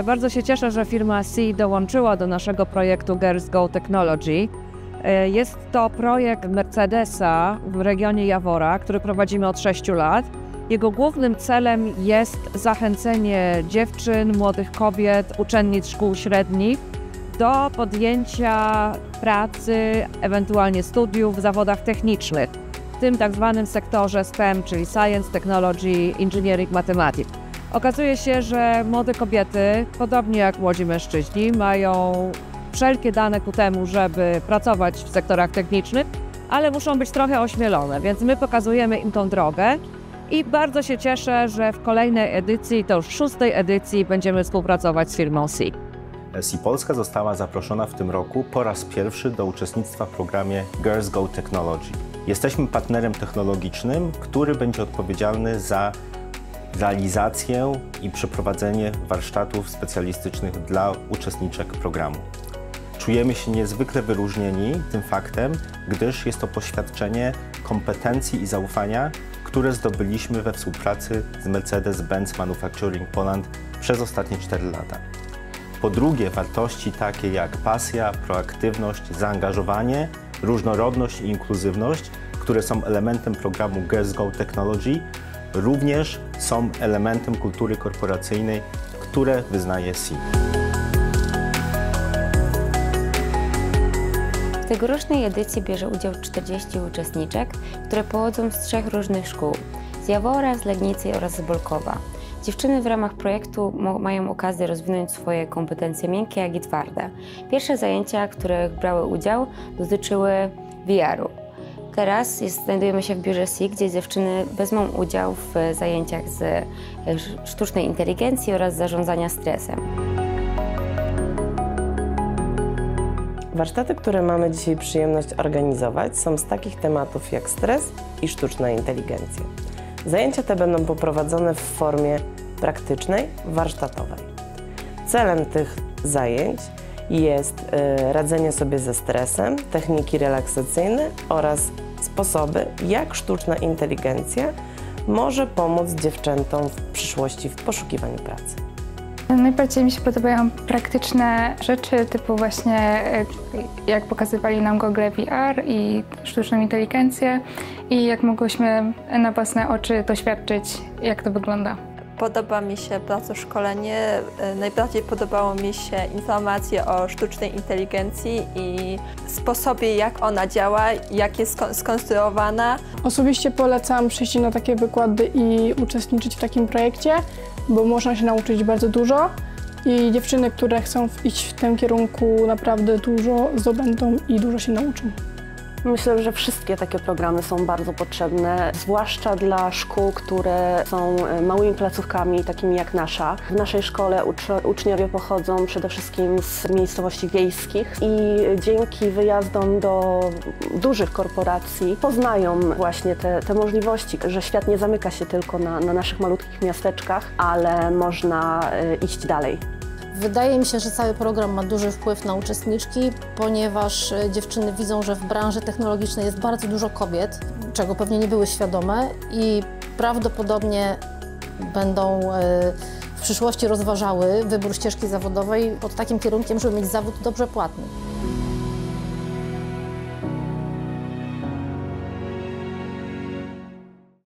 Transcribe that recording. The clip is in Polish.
Bardzo się cieszę, że firma SEE dołączyła do naszego projektu Girls Go Technology. Jest to projekt Mercedesa w regionie Jawora, który prowadzimy od 6 lat. Jego głównym celem jest zachęcenie dziewczyn, młodych kobiet, uczennic szkół średnich do podjęcia pracy, ewentualnie studiów w zawodach technicznych, w tym tak zwanym sektorze STEM, czyli Science, Technology, Engineering, Mathematics. Okazuje się, że młode kobiety, podobnie jak młodzi mężczyźni, mają wszelkie dane ku temu, żeby pracować w sektorach technicznych, ale muszą być trochę ośmielone, więc my pokazujemy im tą drogę i bardzo się cieszę, że w kolejnej edycji, to już 6. edycji, będziemy współpracować z firmą SEE. SEE Polska została zaproszona w tym roku po raz pierwszy do uczestnictwa w programie Girls Go Technology. Jesteśmy partnerem technologicznym, który będzie odpowiedzialny za realizację i przeprowadzenie warsztatów specjalistycznych dla uczestniczek programu. Czujemy się niezwykle wyróżnieni tym faktem, gdyż jest to poświadczenie kompetencji i zaufania, które zdobyliśmy we współpracy z Mercedes-Benz Manufacturing Poland przez ostatnie 4 lata. Po drugie, wartości takie jak pasja, proaktywność, zaangażowanie, różnorodność i inkluzywność, które są elementem programu Girls Go Technology, również są elementem kultury korporacyjnej, które wyznaje SEE. W tegorocznej edycji bierze udział 40 uczestniczek, które pochodzą z 3 różnych szkół: z Jawora, z Legnicy oraz z Bolkowa. Dziewczyny w ramach projektu mają okazję rozwinąć swoje kompetencje miękkie, jak i twarde. Pierwsze zajęcia, w których brały udział, dotyczyły VR-u. Teraz znajdujemy się w biurze SEE, gdzie dziewczyny wezmą udział w zajęciach z sztucznej inteligencji oraz zarządzania stresem. Warsztaty, które mamy dzisiaj przyjemność organizować, są z takich tematów jak stres i sztuczna inteligencja. Zajęcia te będą poprowadzone w formie praktycznej, warsztatowej. Celem tych zajęć jest radzenie sobie ze stresem, techniki relaksacyjne oraz sposoby, jak sztuczna inteligencja może pomóc dziewczętom w przyszłości w poszukiwaniu pracy. Najbardziej mi się podobają praktyczne rzeczy, typu właśnie jak pokazywali nam gogle VR i sztuczną inteligencję i jak mogłyśmy na własne oczy doświadczyć, jak to wygląda. Podoba mi się bardzo szkolenie. Najbardziej podobało mi się informacje o sztucznej inteligencji i sposobie, jak ona działa, jak jest skonstruowana. Osobiście polecam przyjść na takie wykłady i uczestniczyć w takim projekcie, bo można się nauczyć bardzo dużo i dziewczyny, które chcą iść w tym kierunku, naprawdę dużo zdobędą i dużo się nauczą. Myślę, że wszystkie takie programy są bardzo potrzebne, zwłaszcza dla szkół, które są małymi placówkami, takimi jak nasza. W naszej szkole uczniowie pochodzą przede wszystkim z miejscowości wiejskich i dzięki wyjazdom do dużych korporacji poznają właśnie te możliwości, że świat nie zamyka się tylko na naszych malutkich miasteczkach, ale można iść dalej. Wydaje mi się, że cały program ma duży wpływ na uczestniczki, ponieważ dziewczyny widzą, że w branży technologicznej jest bardzo dużo kobiet, czego pewnie nie były świadome i prawdopodobnie będą w przyszłości rozważały wybór ścieżki zawodowej pod takim kierunkiem, żeby mieć zawód dobrze płatny.